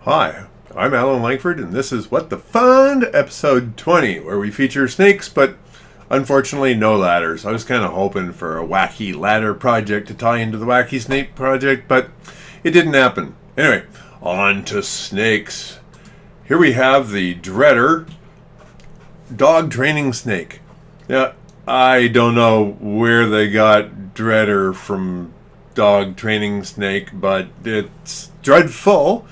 Hi, I'm Alan Langford, and this is What the Fun, episode 20, where we feature snakes, but unfortunately no ladders. I was kind of hoping for a wacky ladder project to tie into the wacky snake project, but it didn't happen. Anyway, on to snakes. Here we have the Dreader dog training snake. Now, I don't know where they got Dreader from dog training snake, but it's dreadful.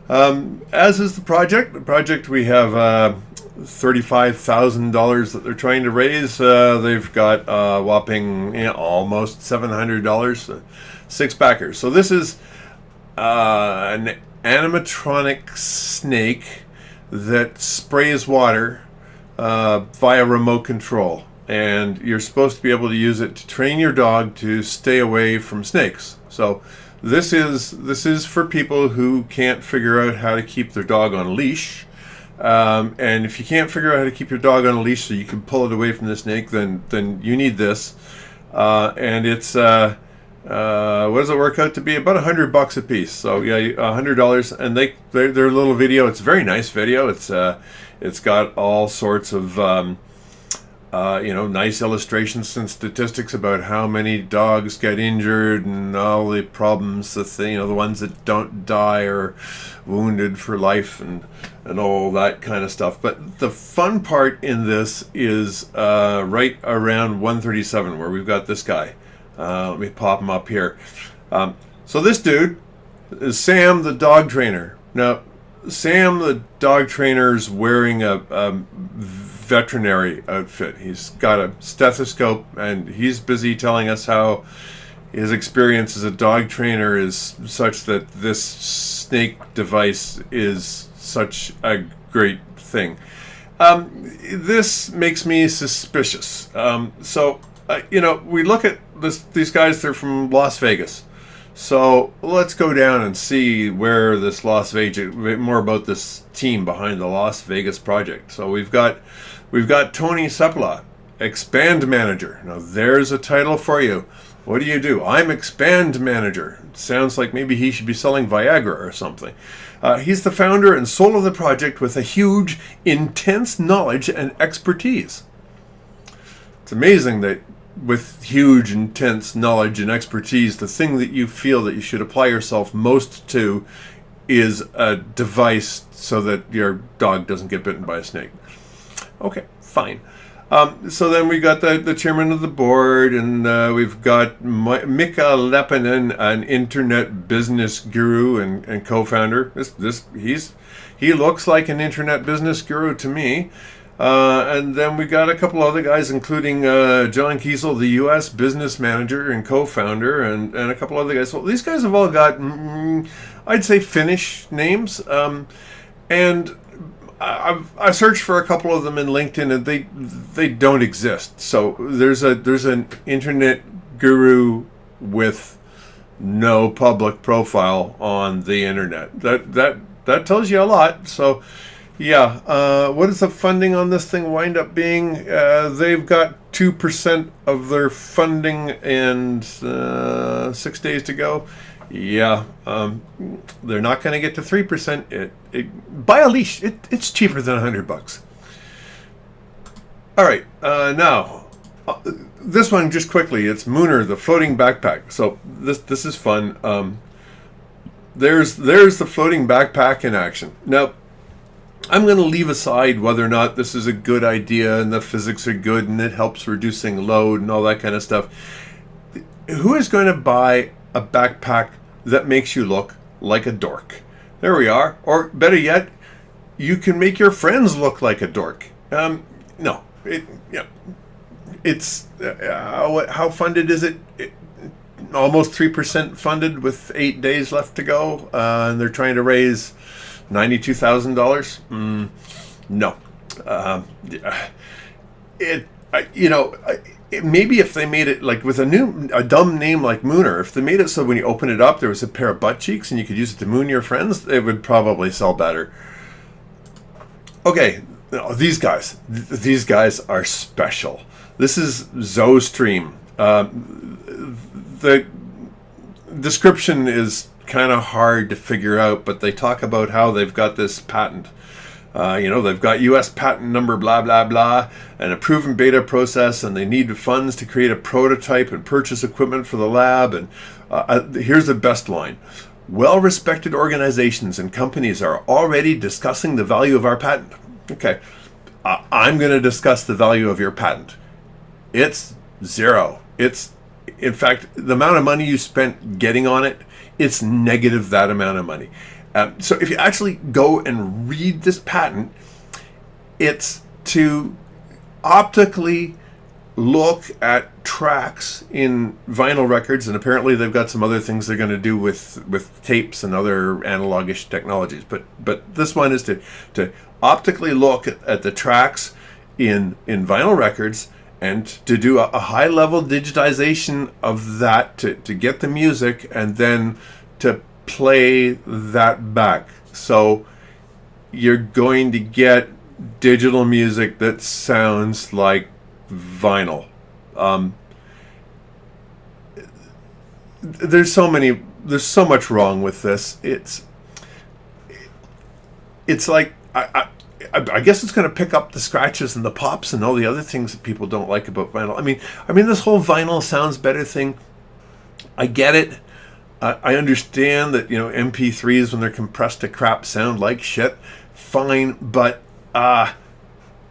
As is the project. The project, we have $35,000 that they're trying to raise. They've got whopping almost $700, 6 backers. So this is an animatronic snake that sprays water via remote control. And you're supposed to be able to use it to train your dog to stay away from snakes. So this is for people who can't figure out how to keep their dog on a leash. And if you can't figure out how to keep your dog on a leash so you can pull it away from the snake, then you need this. And it's what does it work out to be? About $100 a piece. So yeah, $100. And their little video. It's a very nice video. It's got all sorts of nice illustrations and statistics about how many dogs get injured and all the problems that the ones that don't die are wounded for life and all that kind of stuff. But the fun part in this is right around 137, where we've got this guy. Let me pop him up here. So this dude is Sam, the dog trainer. Now, Sam, the dog trainer, is wearing a veterinary outfit. He's got a stethoscope, and he's busy telling us how his experience as a dog trainer is such that this snake device is such a great thing. This makes me suspicious. We look at these guys, they're from Las Vegas. So let's go down and see where this more about this team behind the Las Vegas project. So we've got Tony Sepula, Expand Manager. Now there's a title for you. What do you do? I'm Expand Manager. Sounds like maybe he should be selling Viagra or something. He's the founder and soul of the project with a huge, intense knowledge and expertise. It's amazing that with huge, intense knowledge and expertise, the thing that you feel that you should apply yourself most to is a device so that your dog doesn't get bitten by a snake. Okay, fine. So then we got the chairman of the board, and we've got Mika Lepinen, an internet business guru and co-founder. He looks like an internet business guru to me. And then we got a couple other guys, including John Kiesel, the U.S. business manager and co-founder, and a couple other guys. Well, these guys have all got, I'd say, Finnish names. And I searched for a couple of them in LinkedIn, and they don't exist. So there's an internet guru with no public profile on the internet. That tells you a lot. So. Yeah, what does the funding on this thing wind up being? They've got 2% of their funding and 6 days to go. Yeah, they're not going to get to 3%. Buy a leash. It's cheaper than $100. All right, now this one just quickly. It's Mooner, the floating backpack. So this is fun. There's the floating backpack in action now. I'm going to leave aside whether or not this is a good idea and the physics are good and it helps reducing load and all that kind of stuff. Who is going to buy a backpack that makes you look like a dork? There we are. Or better yet, you can make your friends look like a dork. No. It's how funded is it? Almost 3% funded with 8 days left to go. And they're trying to raise $92,000. No. Maybe if they made it like with a dumb name like Mooner, if they made it so when you open it up there was a pair of butt cheeks and you could use it to moon your friends, it would probably sell better. Okay, these guys are special. This is ZooStream. The description is kind of hard to figure out, but they talk about how they've got this patent. They've got U.S. patent number, blah, blah, blah, and a proven beta process, and they need funds to create a prototype and purchase equipment for the lab. And here's the best line. Well-respected organizations and companies are already discussing the value of our patent. Okay, I'm going to discuss the value of your patent. It's zero. In fact, the amount of money you spent getting on it, it's negative that amount of money. So if you actually go and read this patent, it's to optically look at tracks in vinyl records, and apparently they've got some other things they're going to do with tapes and other analogish technologies. But this one is to optically look at the tracks in vinyl records and to do a high-level digitization of that to get the music and then to play that back. So you're going to get digital music that sounds like vinyl. There's so much wrong with this. It's like I guess it's going to pick up the scratches and the pops and all the other things that people don't like about vinyl. I mean this whole vinyl sounds better thing. I get it. I understand that, MP3s when they're compressed to crap sound like shit. Fine, but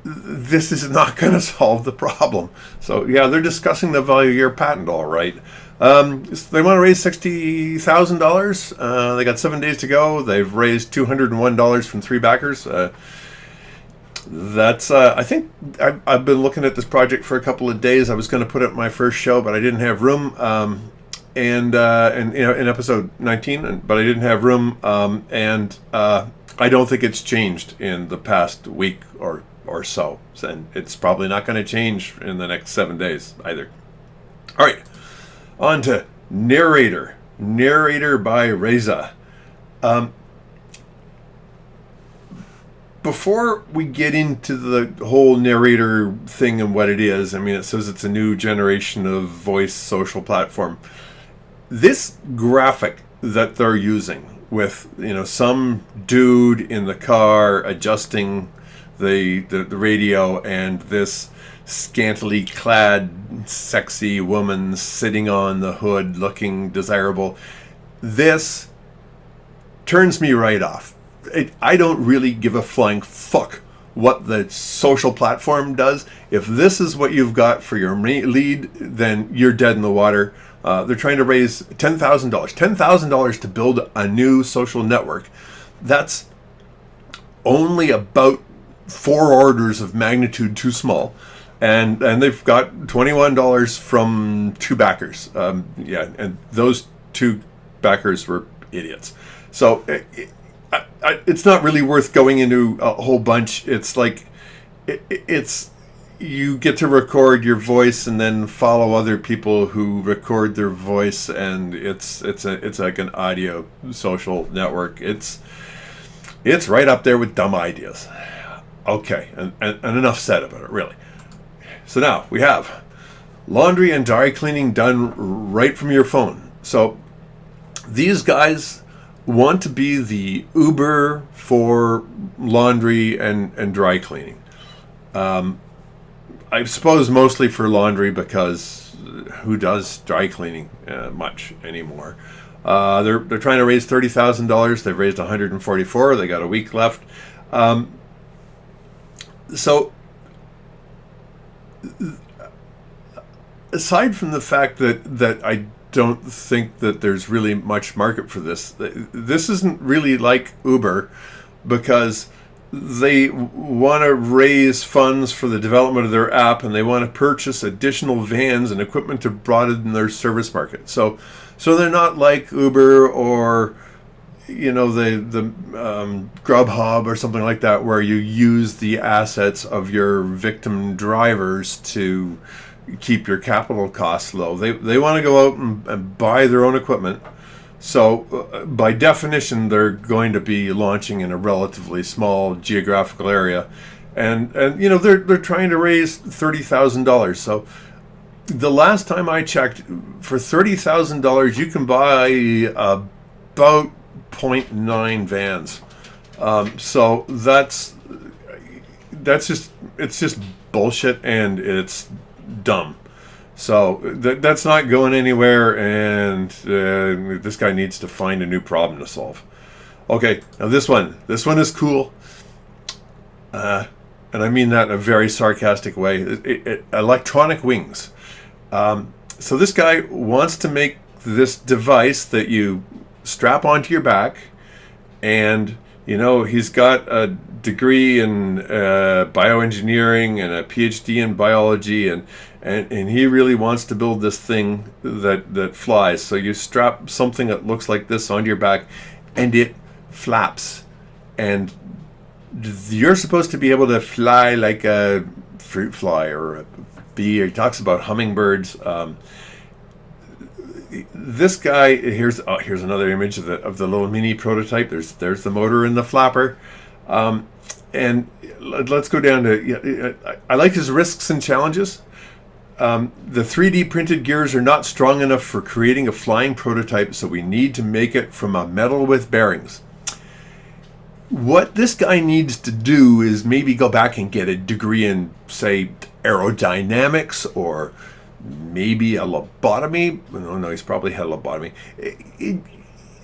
this is not going to solve the problem. So yeah, they're discussing the value of your patent, all right. They want to raise $60,000. They got 7 days to go. They've raised $201 from 3 backers. I think I've been looking at this project for a couple of days. I was going to put up my first show, but I didn't have room. In episode 19, but I didn't have room, and I don't think it's changed in the past week or so, and it's probably not going to change in the next 7 days either. All right, on to Narrator by Reza. Before we get into the whole Narrator thing and what it is, it says it's a new generation of voice social platform. This graphic that they're using with, some dude in the car adjusting the radio and this scantily clad sexy woman sitting on the hood looking desirable, this turns me right off. I don't really give a flying fuck what the social platform does. If this is what you've got for your lead, then you're dead in the water. They're trying to raise $10,000 to build a new social network. That's only about 4 orders of magnitude too small, and they've got $21 from 2 backers. And those 2 backers were idiots. So it's not really worth going into a whole bunch. It's like it's. You get to record your voice and then follow other people who record their voice, and it's like an audio social network. It's right up there with dumb ideas. Okay, and enough said about it, really. So now we have laundry and dry cleaning done right from your phone. So these guys want to be the Uber for laundry and dry cleaning. I suppose mostly for laundry, because who does dry cleaning much anymore? They're trying to raise $30,000. They've raised $144,000. They got a week left. So aside from the fact that I don't think that there's really much market for this, this isn't really like Uber, because they want to raise funds for the development of their app, and they want to purchase additional vans and equipment to broaden their service market. So they're not like Uber or the Grubhub or something like that, where you use the assets of your victim drivers to keep your capital costs low. They want to go out and buy their own equipment. So by definition, they're going to be launching in a relatively small geographical area, and they're trying to raise $30,000. So the last time I checked, for $30,000 you can buy a about 0.9 vans. So that's just bullshit, and it's dumb. So that's not going anywhere, and this guy needs to find a new problem to solve. Okay, now this one is cool, and I mean that in a very sarcastic way. Electronic wings. So this guy wants to make this device that you strap onto your back, and he's got a degree in bioengineering and a PhD in biology, and he really wants to build this thing that flies. So you strap something that looks like this onto your back, and it flaps, and you're supposed to be able to fly like a fruit fly or a bee. He talks about hummingbirds. This guy, here's another image of the little mini prototype. There's the motor and the flapper, and let's go down to. I like his risks and challenges. The 3D printed gears are not strong enough for creating a flying prototype, so we need to make it from a metal with bearings. What this guy needs to do is maybe go back and get a degree in, say, aerodynamics, or maybe a lobotomy. No, he's probably had a lobotomy.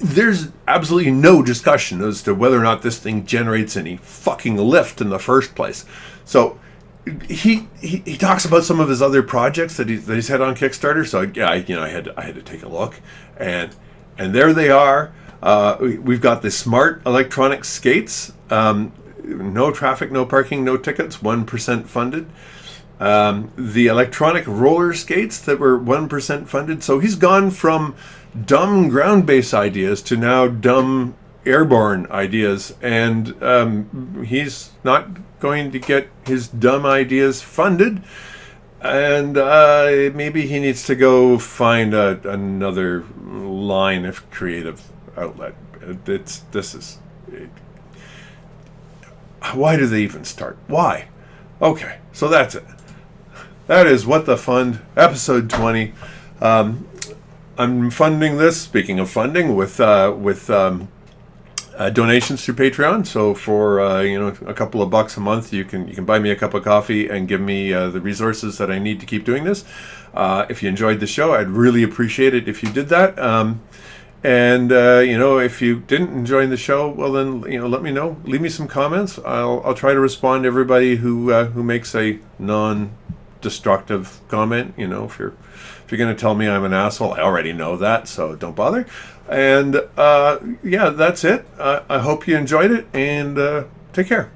There's absolutely no discussion as to whether or not this thing generates any fucking lift in the first place. So he talks about some of his other projects that he's had on Kickstarter. So yeah, I had to take a look, and there they are. We've got the smart electronic skates. No traffic, no parking, no tickets. 1% funded. The electronic roller skates that were 1% funded. So he's gone from dumb ground-based ideas to now dumb airborne ideas, and he's not going to get his dumb ideas funded, and maybe he needs to go find another line of creative outlet. Why do they even start? Why? Okay, so that's it. That is What the Fund, episode 20. I'm funding this, speaking of funding, with donations through Patreon. So for a couple of bucks a month, you can buy me a cup of coffee and give me the resources that I need to keep doing this. If you enjoyed the show, I'd really appreciate it if you did that. And if you didn't enjoy the show, well then let me know. Leave me some comments. I'll try to respond to everybody who makes a non-destructive comment. If you're going to tell me I'm an asshole, I already know that, so don't bother. And that's it. I hope you enjoyed it, and take care.